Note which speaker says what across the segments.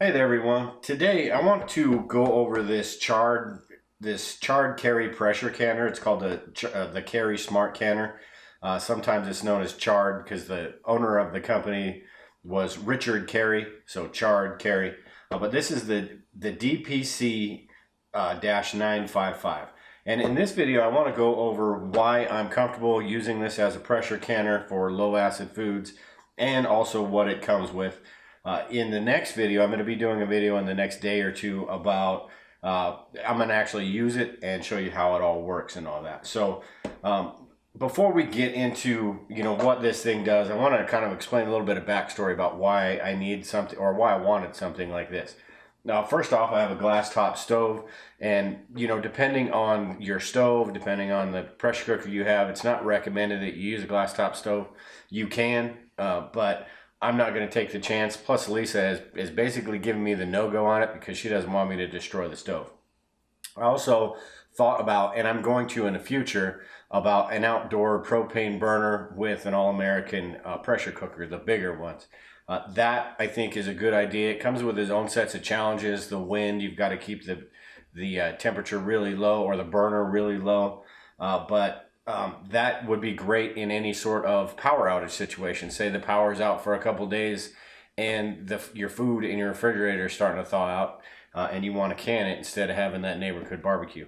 Speaker 1: Hey there, everyone. Today I want to go over this charred Carey pressure canner. It's called the Carey Smart Canner. Sometimes it's known as charred because the owner of the company was Richard Carey, so charred Carey. But this is the DPC 955. And in this video, I want to go over why I'm comfortable using this as a pressure canner for low acid foods, and also what it comes with. In the next video, I'm going to be doing a video in the next day or two about, I'm going to actually use it and show you how it all works and all that. So before we get into, what this thing does, I want to kind of explain a little bit of backstory about why I need something, or why I wanted something like this. Now, first off, I have a glass top stove, and depending on your stove, depending on the pressure cooker you have, it's not recommended that you use a glass top stove. You can, but I'm not going to take the chance. Plus, Lisa is basically giving me the no-go on it because she doesn't want me to destroy the stove. I also thought about, and I'm going to in the future, about an outdoor propane burner with an all-American pressure cooker, the bigger ones. That, I think, is a good idea. It comes with its own sets of challenges. The wind, you've got to keep the temperature really low, or the burner really low. But that would be great in any sort of power outage situation. Say the power's out for a couple days and your food in your refrigerator is starting to thaw out, and you want to can it instead of having that neighborhood barbecue.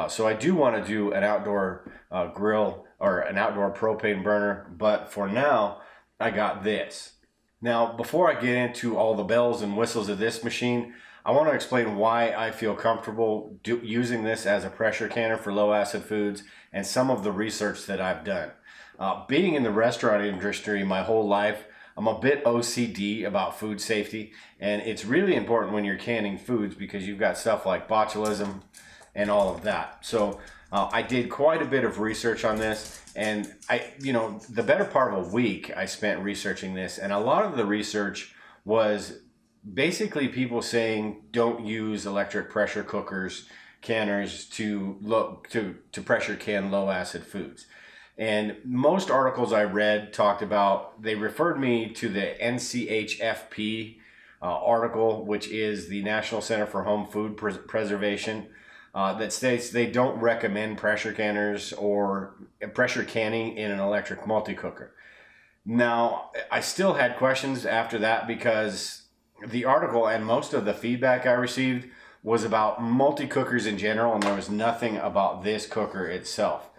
Speaker 1: So I do want to do an outdoor grill or an outdoor propane burner, but for now I got this. Now, before I get into all the bells and whistles of this machine, I want to explain why I feel comfortable using this as a pressure canner for low acid foods, and some of the research that I've done. Being in the restaurant industry my whole life, I'm a bit OCD about food safety, and it's really important when you're canning foods because you've got stuff like botulism and all of that. So I did quite a bit of research on this, and the better part of a week I spent researching this, and a lot of the research was basically people saying don't use electric pressure cookers, canners to pressure can low acid foods. And most articles I read talked about, they referred me to the NCHFP article, which is the National Center for Home Food Preservation, that states they don't recommend pressure canners or pressure canning in an electric multi-cooker. Now, I still had questions after that because the article and most of the feedback I received was about multi-cookers in general, and there was nothing about this cooker itself.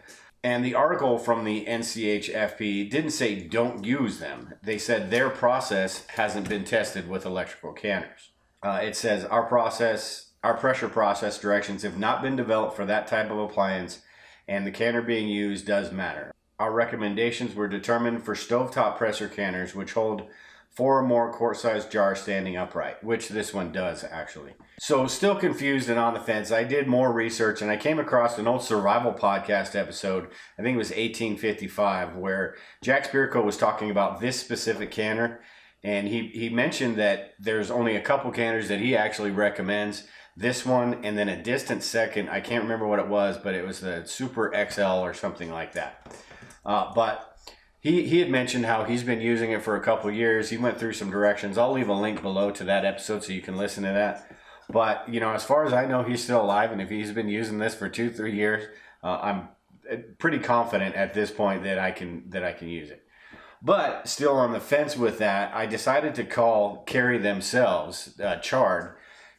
Speaker 1: And the article from the NCHFP didn't say don't use them. They said their process hasn't been tested with electrical canners. It says our pressure process directions have not been developed for that type of appliance, and the canner being used does matter. Our recommendations were determined for stovetop pressure canners, which hold 4 or more quart-sized jars standing upright, which this one does actually. So still confused and on the fence, I did more research and I came across an old survival podcast episode, I think it was 1855, where Jack Spirko was talking about this specific canner, and he mentioned that there's only a couple canners that he actually recommends. This one, and then a distant second, I can't remember what it was, but it was the Super XL or something like that. But he had mentioned how he's been using it for a couple years. He went through some directions. I'll leave a link below to that episode so you can listen to that. But, as far as I know, he's still alive, and if he's been using this for 2-3 years, I'm pretty confident at this point that I can use it. But still on the fence with that, I decided to call Carey themselves, Charred,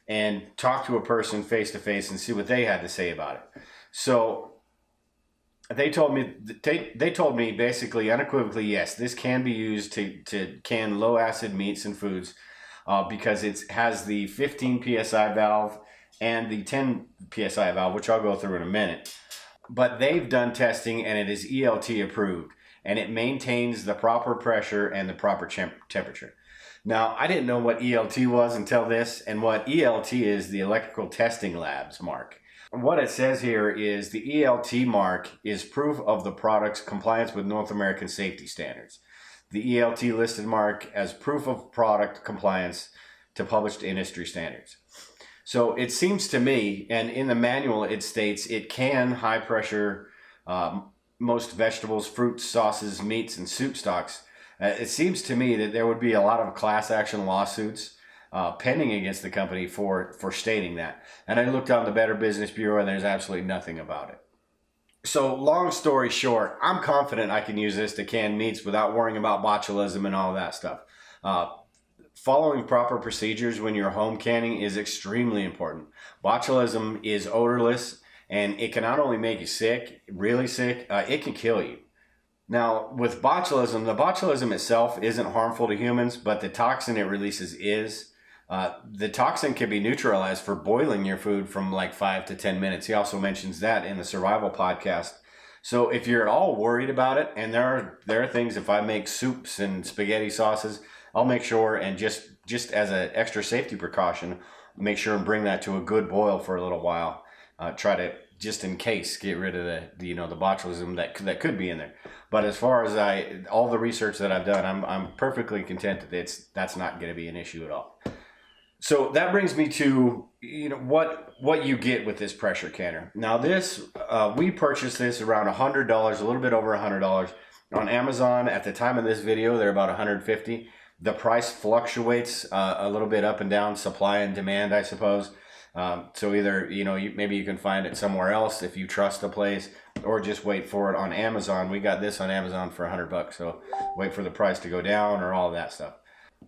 Speaker 1: and talk to a person face to face and see what they had to say about it. So they told me basically unequivocally, yes, this can be used to can low acid meats and foods because it has the 15 psi valve and the 10 psi valve, which I'll go through in a minute. But they've done testing and it is ELT approved, and it maintains the proper pressure and the proper temperature. Now, I didn't know what ELT was until this, and what ELT is, the Electrical Testing Labs mark. What it says here is the ELT mark is proof of the product's compliance with North American safety standards. The ELT listed mark as proof of product compliance to published industry standards. So it seems to me, and in the manual it states it can high pressure most vegetables, fruits, sauces, meats, and soup stocks. It seems to me that there would be a lot of class action lawsuits pending against the company for stating that. And I looked on the Better Business Bureau and there's absolutely nothing about it. So long story short, I'm confident I can use this to can meats without worrying about botulism and all that stuff. Following proper procedures when you're home canning is extremely important. Botulism is odorless and it can not only make you sick, really sick, it can kill you. Now with botulism, the botulism itself isn't harmful to humans, but the toxin it releases is. The toxin can be neutralized for boiling your food from like 5 to 10 minutes. He also mentions that in the Survival podcast. So if you're at all worried about it, and there are things, if I make soups and spaghetti sauces, I'll make sure, and just as an extra safety precaution, make sure and bring that to a good boil for a little while. Try to, just in case, get rid of the botulism that could be in there. But as far as all the research that I've done, I'm perfectly content that that's not going to be an issue at all. So that brings me to what you get with this pressure canner. Now this we purchased this around $100, a little bit over $100 on Amazon. At the time of this video, they're about $150. The price fluctuates a little bit up and down, supply and demand, I suppose. So either maybe you can find it somewhere else if you trust a place, or just wait for it on Amazon. We got this on Amazon for $100, so wait for the price to go down or all of that stuff.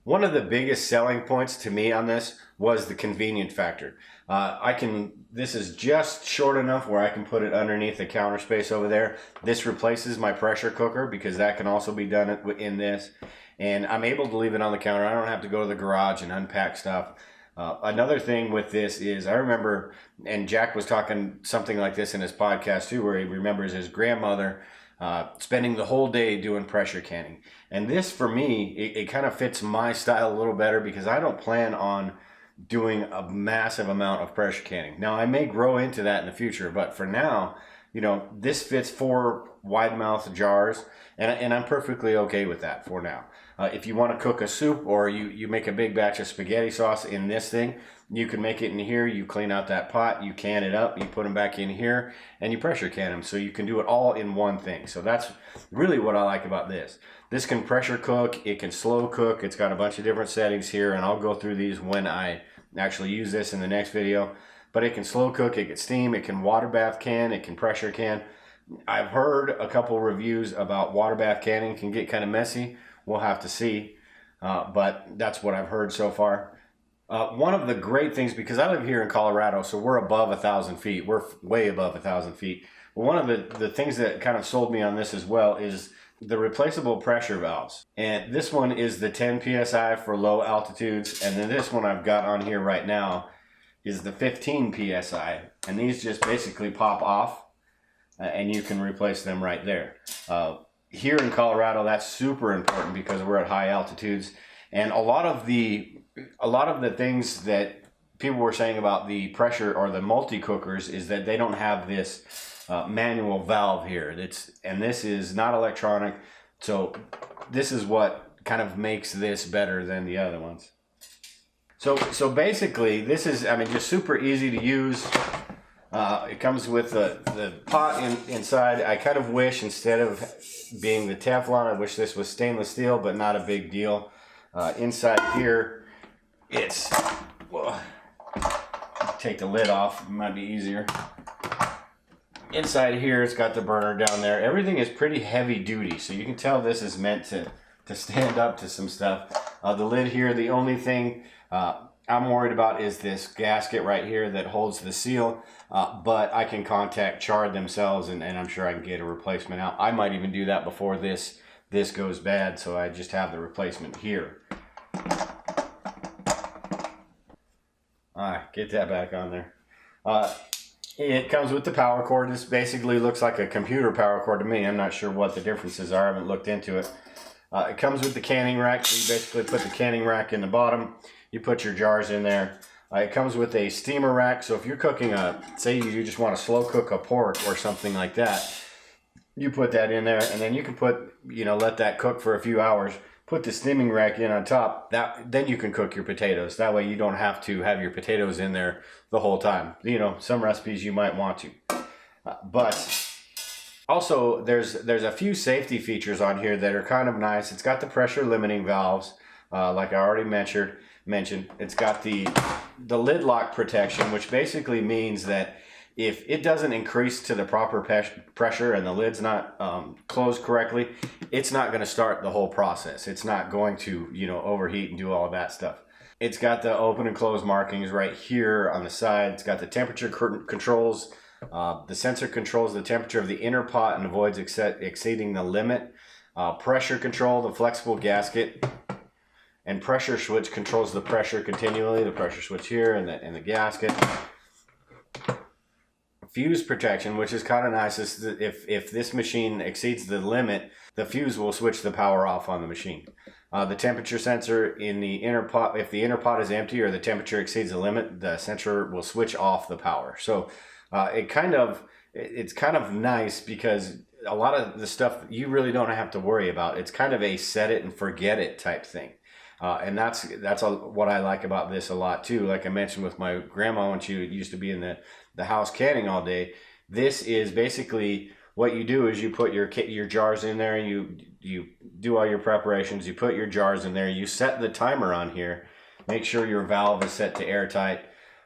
Speaker 1: One of the biggest selling points to me on this was the convenient factor. This is just short enough where I can put it underneath the counter space over there. This replaces my pressure cooker because that can also be done in this. And I'm able to leave it on the counter. I don't have to go to the garage and unpack stuff. Another thing with this is I remember, and Jack was talking something like this in his podcast too, where he remembers his grandmother spending the whole day doing pressure canning. And this, for me, it kind of fits my style a little better because I don't plan on doing a massive amount of pressure canning. Now, I may grow into that in the future, but for now, this fits 4 wide mouth jars, and I'm perfectly okay with that for now. If you want to cook a soup or you make a big batch of spaghetti sauce in this thing, you can make it in here. You clean out that pot, you can it up, you put them back in here, and you pressure can them. So you can do it all in one thing. So that's really what I like about this. This can pressure cook, it can slow cook. It's got a bunch of different settings here, and I'll go through these when I actually use this in the next video. But it can slow cook, it can steam, it can water bath can, it can pressure can. I've heard a couple reviews about water bath canning can get kind of messy. We'll have to see, but that's what I've heard so far. One of the great things, because I live here in Colorado, so we're above 1,000 feet. We're way above 1,000 feet. But one of the things that kind of sold me on this as well is the replaceable pressure valves. And this one is the 10 PSI for low altitudes. And then this one I've got on here right now is the 15 PSI. And these just basically pop off and you can replace them right there. Here in Colorado, that's super important because we're at high altitudes. And a lot of the things that people were saying about the pressure or the multi-cookers is that they don't have this manual valve here. And this is not electronic. So this is what kind of makes this better than the other ones. So basically, this is, just super easy to use. It comes with the pot inside. I kind of wish, instead of being the Teflon, I wish this was stainless steel, but not a big deal. Inside here, take the lid off, it might be easier. Inside here, it's got the burner down there. Everything is pretty heavy duty, so you can tell this is meant to stand up to some stuff. The lid here, the only thing I'm worried about is this gasket right here that holds the seal, but I can contact Chard themselves, and I'm sure I can get a replacement out. I might even do that before this goes bad, so I just have the replacement here. Alright, get that back on there. It comes with the power cord. This basically looks like a computer power cord to me. I'm not sure what the differences are. I haven't looked into it. It comes with the canning rack. So you basically put the canning rack in the bottom. You put your jars in there. It comes with a steamer rack. So if you're cooking say you just want to slow cook a pork or something like that, you put that in there, and then you can put, let that cook for a few hours. Put the steaming rack in on top. Then you can cook your potatoes. That way you don't have to have your potatoes in there the whole time. Some recipes you might want to. But also there's a few safety features on here that are kind of nice. It's got the pressure limiting valves, like I already mentioned. mention, it's got the lid lock protection, which basically means that if it doesn't increase to the proper pressure and the lid's not closed correctly, it's not going to start the whole process. It's not going to, you know, overheat and do all of that stuff. It's got the open and close markings right here on the side. It's got the temperature controls. The sensor controls the temperature of the inner pot and avoids exceeding the limit. Pressure control, the flexible gasket, and pressure switch controls the pressure continually. The pressure switch here and the gasket. Fuse protection, which is kind of nice, is that if this machine exceeds the limit, the fuse will switch the power off on the machine. The temperature sensor in the inner pot, if the inner pot is empty or the temperature exceeds the limit, the sensor will switch off the power. So it's kind of nice because a lot of the stuff you really don't have to worry about. It's kind of a set it and forget it type thing. And that's what I like about this a lot too. Like I mentioned with my grandma when she used to be in the house canning all day, this is basically what you do is you put your jars in there, you do all your preparations, you put your jars in there, you set the timer on here, make sure your valve is set to airtight,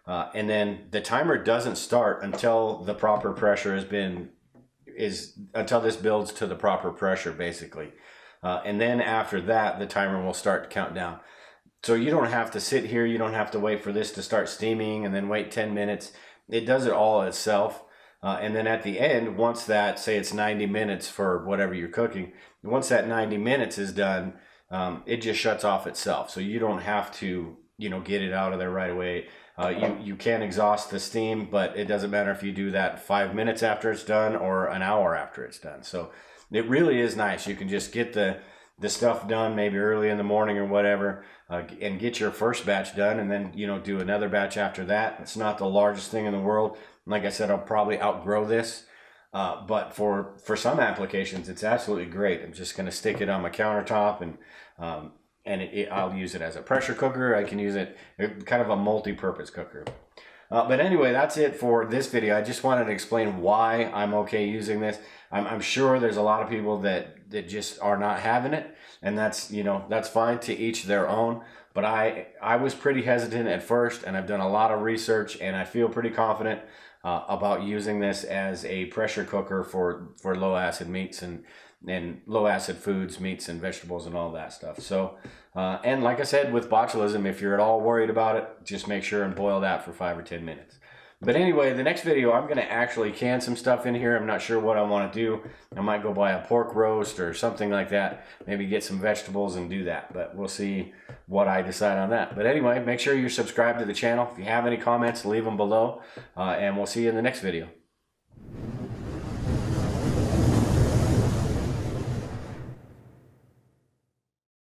Speaker 1: and then the timer doesn't start until the proper pressure until this builds to the proper pressure basically. And then after that, the timer will start to count down. So you don't have to sit here, you don't have to wait for this to start steaming and then wait 10 minutes. It does it all itself. And then at the end, once that, say it's 90 minutes for whatever you're cooking, once that 90 minutes is done, it just shuts off itself. So you don't have to, you know, get it out of there right away. You can exhaust the steam, but it doesn't matter if you do that 5 minutes after it's done or an hour after it's done. So it really is nice. You can just get the stuff done maybe early in the morning or whatever, and get your first batch done, and then, you know, do another batch after that. It's not the largest thing in the world. Like I said, I'll probably outgrow this, but for some applications, it's absolutely great. I'm just going to stick it on my countertop, and I'll use it as a pressure cooker. I can use it kind of a multi-purpose cooker. But anyway, that's it for this video. I just wanted to explain why I'm okay using this. I'm sure there's a lot of people that just are not having it, and that's, you know, that's fine, to each their own. But I was pretty hesitant at first, and I've done a lot of research, and I feel pretty confident about using this as a pressure cooker for low acid meats and low acid foods, meats and vegetables and all that stuff. So, and like I said, with botulism, if you're at all worried about it, just make sure and boil that for 5 or 10 minutes. But anyway, the next video, I'm going to actually can some stuff in here. I'm not sure what I want to do. I might go buy a pork roast or something like that. Maybe get some vegetables and do that. But we'll see what I decide on that. But anyway, make sure you're subscribed to the channel. If you have any comments, leave them below. And we'll see you in the next video.